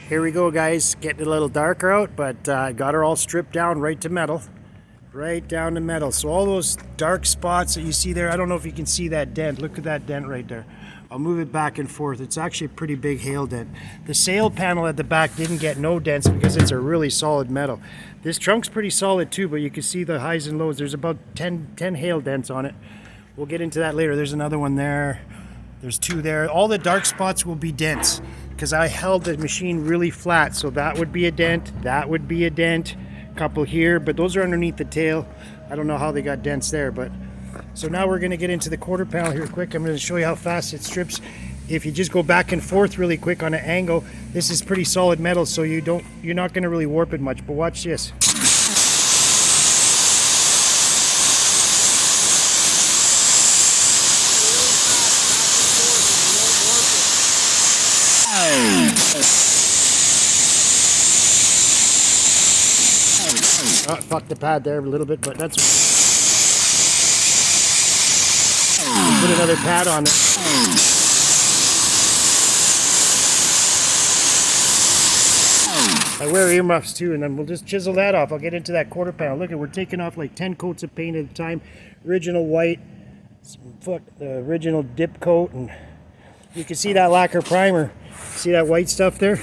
Here we go, guys. Getting a little darker out, but got her all stripped down right to metal. Right down to metal. So all those dark spots that you see there, I don't know if you can see that dent. Look at that dent right there. I'll move it back and forth. It's actually a pretty big hail dent. The sail panel at the back didn't get no dents because it's a really solid metal. This trunk's pretty solid too, but you can see the highs and lows. There's about 10 hail dents on it. We'll get into that later. There's another one there. There's two there. All the dark spots will be dents because I held the machine really flat. So that would be a dent, that would be a dent, couple here, but those are underneath the tail. I don't know how they got dents there, but so now we're going to get into the quarter panel here quick. I'm going to show you how fast it strips. If you just go back and forth really quick on an angle, this is pretty solid metal, so you're not going to really warp it much. But watch this. Oh, fuck the pad there a little bit, but that's... Put another pad on it. I wear earmuffs too, and then we'll just chisel that off. I'll get into that quarter panel. Look, we're taking off like 10 coats of paint at a time. Original white, original dip coat, and you can see that lacquer primer. See that white stuff there?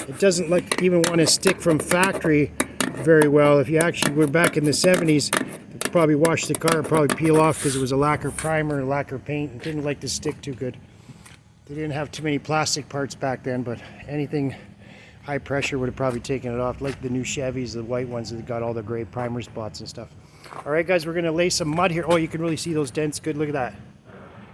It doesn't even want to stick from factory very well. If you actually were back in the 70s, you'd probably wash the car and probably peel off because it was a lacquer primer, lacquer paint, and didn't like to stick too good. They didn't have too many plastic parts back then, but anything high pressure would have probably taken it off, like the new Chevys, the white ones that got all the gray primer spots and stuff. All right, guys, we're going to lay some mud here. Oh, you can really see those dents. Good, look at that.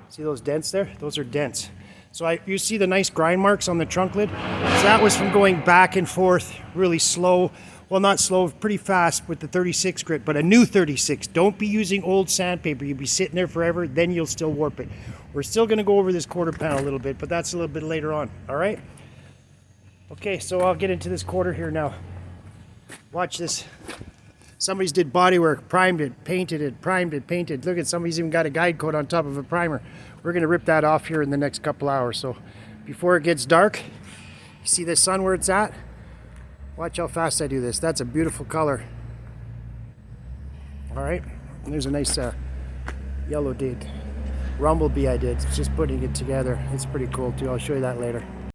See those dents there? Those are dents. So you see the nice grind marks on the trunk lid? So that was from going back and forth really slow. Well, not slow, pretty fast with the 36 grit, but a new 36. Don't be using old sandpaper. You'll be sitting there forever, then you'll still warp it. We're still going to go over this quarter panel a little bit, but that's a little bit later on, all right? Okay, so I'll get into this quarter here now. Watch this. Somebody's did bodywork, primed it, painted it, primed it, painted. Look at somebody's even got a guide coat on top of a primer. We're going to rip that off here in the next couple hours. So before it gets dark, you see the sun where it's at? Watch how fast I do this. That's a beautiful color. All right, and there's a nice yellow date. Rumblebee I did, just putting it together. It's pretty cool too. I'll show you that later.